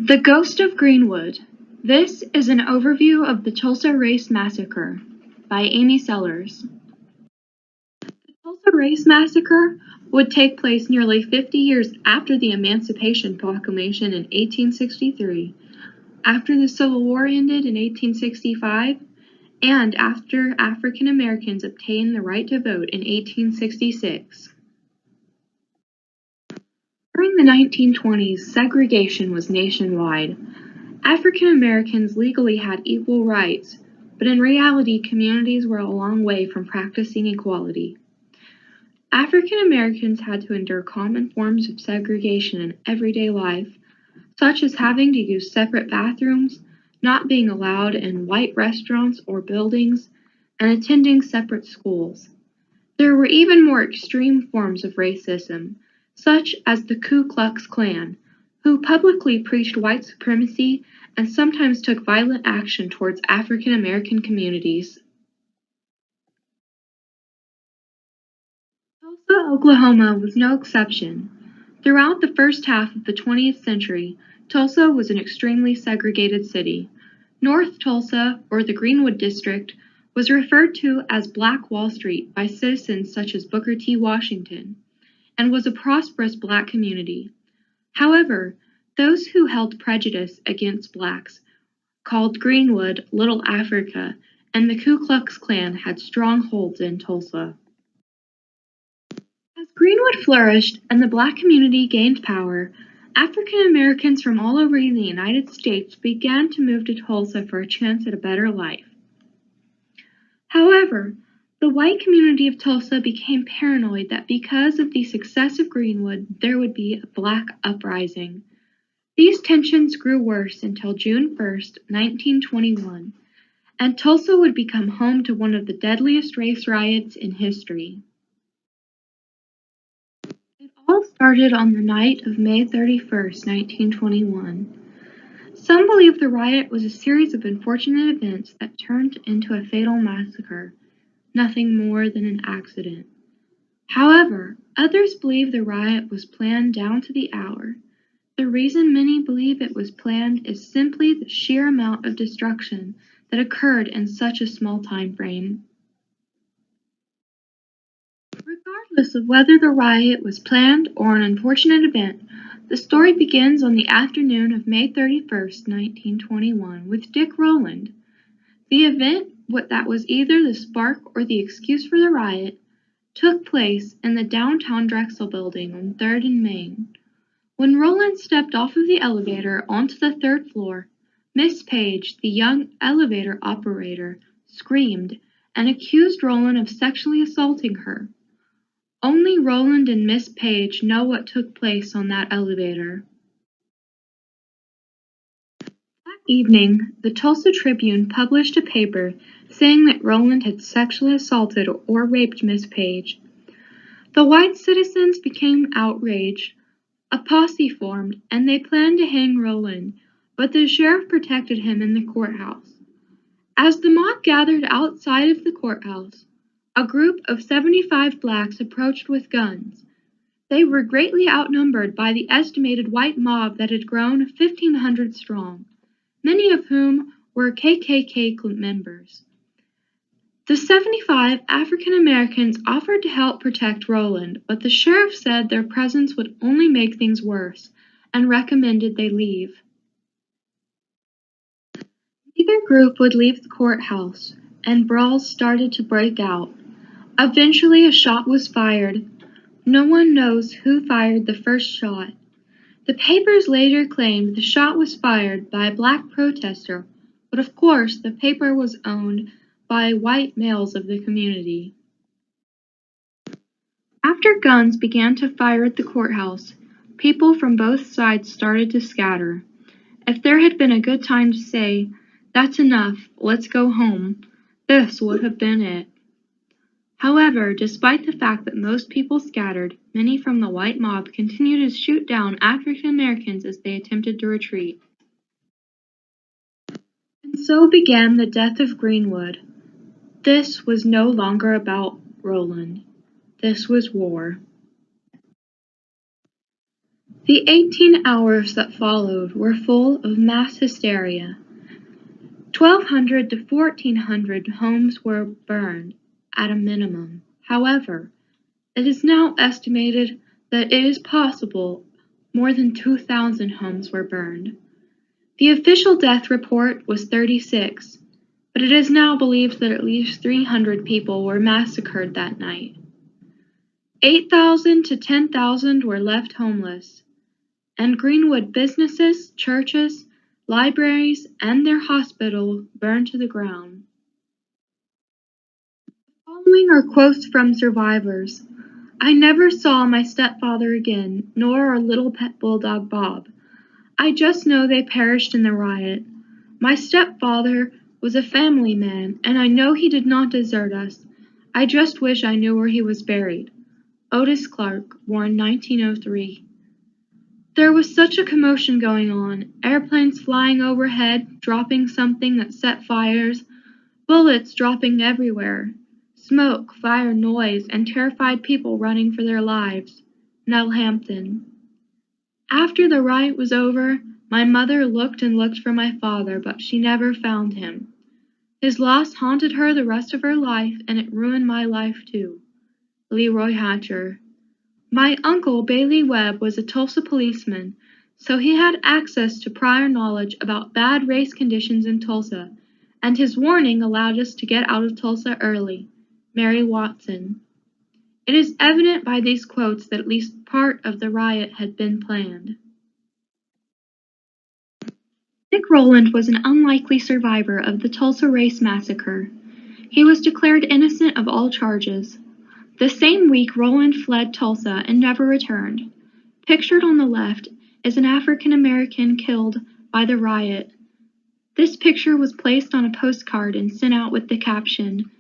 The Ghost of Greenwood. This is an overview of the Tulsa Race Massacre by Amy Sellers. The Tulsa Race Massacre would take place nearly 50 years after the Emancipation Proclamation in 1863, after the Civil War ended in 1865, and after African Americans obtained the right to vote in 1866. During the 1920s, segregation was nationwide. African Americans legally had equal rights, but in reality, communities were a long way from practicing equality. African Americans had to endure common forms of segregation in everyday life, such as having to use separate bathrooms, not being allowed in white restaurants or buildings, and attending separate schools. There were even more extreme forms of racism, such as the Ku Klux Klan, who publicly preached white supremacy and sometimes took violent action towards African American communities. Tulsa, Oklahoma was no exception. Throughout the first half of the 20th century, Tulsa was an extremely segregated city. North Tulsa, or the Greenwood District, was referred to as Black Wall Street by citizens such as Booker T. Washington, and was a prosperous black community. However, those who held prejudice against blacks called Greenwood Little Africa, and the Ku Klux Klan had strongholds in Tulsa. As Greenwood flourished and the black community gained power, African Americans from all over the United States began to move to Tulsa for a chance at a better life. However, the white community of Tulsa became paranoid that because of the success of Greenwood, there would be a black uprising. These tensions grew worse until June 1st, 1921, and Tulsa would become home to one of the deadliest race riots in history. It all started on the night of May 31st, 1921. Some believe the riot was a series of unfortunate events that turned into a fatal massacre, nothing more than an accident. However, others believe the riot was planned down to the hour. The reason many believe it was planned is simply the sheer amount of destruction that occurred in such a small time frame. Regardless of whether the riot was planned or an unfortunate event, the story begins on the afternoon of May 31st, 1921, with Dick Rowland. The event, that was either the spark or the excuse for the riot, took place in the downtown Drexel building on 3rd and Main. When Rowland stepped off of the elevator onto the 3rd floor, Miss Page, the young elevator operator, screamed and accused Rowland of sexually assaulting her. Only Rowland and Miss Page know what took place on that elevator. That evening, the Tulsa Tribune published a paper saying that Rowland had sexually assaulted or raped Miss Page. The white citizens became outraged. A posse formed, and they planned to hang Rowland, but the sheriff protected him in the courthouse. As the mob gathered outside of the courthouse, a group of 75 blacks approached with guns. They were greatly outnumbered by the estimated white mob that had grown 1,500 strong, many of whom were KKK members. The 75 African Americans offered to help protect Rowland, but the sheriff said their presence would only make things worse and recommended they leave. Neither group would leave the courthouse, and brawls started to break out. Eventually, a shot was fired. No one knows who fired the first shot. The papers later claimed the shot was fired by a black protester, but of course the paper was owned by white males of the community. After guns began to fire at the courthouse, people from both sides started to scatter. If there had been a good time to say, "That's enough, let's go home," this would have been it. However, despite the fact that most people scattered, many from the white mob continued to shoot down African Americans as they attempted to retreat. And so began the death of Greenwood. This was no longer about Rowland. This was war. The 18 hours that followed were full of mass hysteria. 1,200 to 1,400 homes were burned, at a minimum. However, it is now estimated that it is possible more than 2,000 homes were burned. The official death report was 36, but it is now believed that at least 300 people were massacred that night. 8,000 to 10,000 were left homeless, and Greenwood businesses, churches, libraries, and their hospital burned to the ground. Following are quotes from survivors. I never saw my stepfather again, nor our little pet bulldog Bob. I just know they perished in the riot. My stepfather was a family man, and I know he did not desert us. I just wish I knew where he was buried. Otis Clark, born 1903. There was such a commotion going on, airplanes flying overhead, dropping something that set fires, bullets dropping everywhere, smoke, fire, noise, and terrified people running for their lives. Nell Hampton. After the riot was over, my mother looked and looked for my father, but she never found him. His loss haunted her the rest of her life, and it ruined my life too. Leroy Hatcher. My uncle, Bailey Webb, was a Tulsa policeman, so he had access to prior knowledge about bad race conditions in Tulsa, and his warning allowed us to get out of Tulsa early. Mary Watson. It is evident by these quotes that at least part of the riot had been planned. Nick Rowland was an unlikely survivor of the Tulsa Race Massacre. He was declared innocent of all charges. The same week, Rowland fled Tulsa and never returned. Pictured on the left is an African American killed by the riot. This picture was placed on a postcard and sent out with the caption,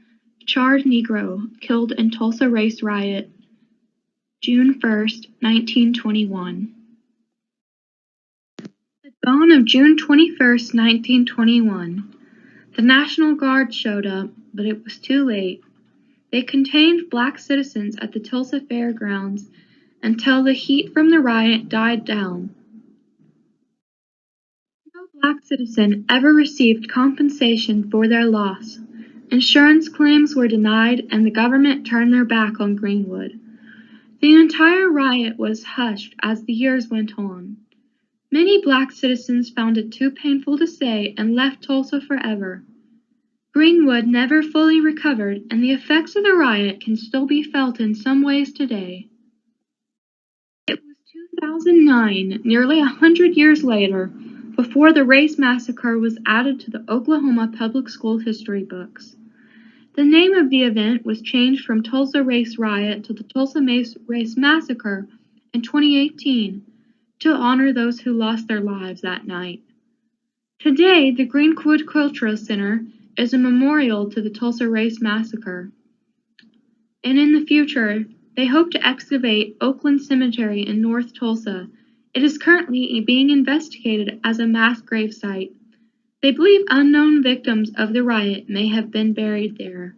"Charred Negro, killed in Tulsa Race Riot, June 1st, 1921. The dawn of June 21st, 1921. The National Guard showed up, but it was too late. They contained black citizens at the Tulsa Fairgrounds until the heat from the riot died down. No black citizen ever received compensation for their loss. Insurance claims were denied, and the government turned their back on Greenwood. The entire riot was hushed as the years went on. Many black citizens found it too painful to stay and left Tulsa forever. Greenwood never fully recovered, and the effects of the riot can still be felt in some ways today. It was 2009, nearly 100 years later, before the race massacre was added to the Oklahoma public school history books. The name of the event was changed from Tulsa Race Riot to the Tulsa Race Massacre in 2018 to honor those who lost their lives that night. Today, the Greenwood Cultural Center is a memorial to the Tulsa Race Massacre. And in the future, they hope to excavate Oakland Cemetery in North Tulsa. It is currently being investigated as a mass grave site. They believe unknown victims of the riot may have been buried there.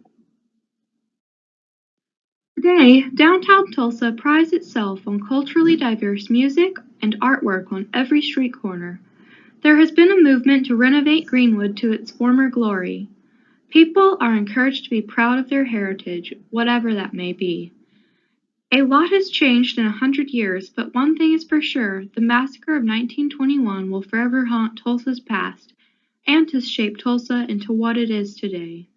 Today, downtown Tulsa prides itself on culturally diverse music and artwork on every street corner. There has been a movement to renovate Greenwood to its former glory. People are encouraged to be proud of their heritage, whatever that may be. A lot has changed in 100 years, but one thing is for sure, the massacre of 1921 will forever haunt Tulsa's past and to shape Tulsa into what it is today.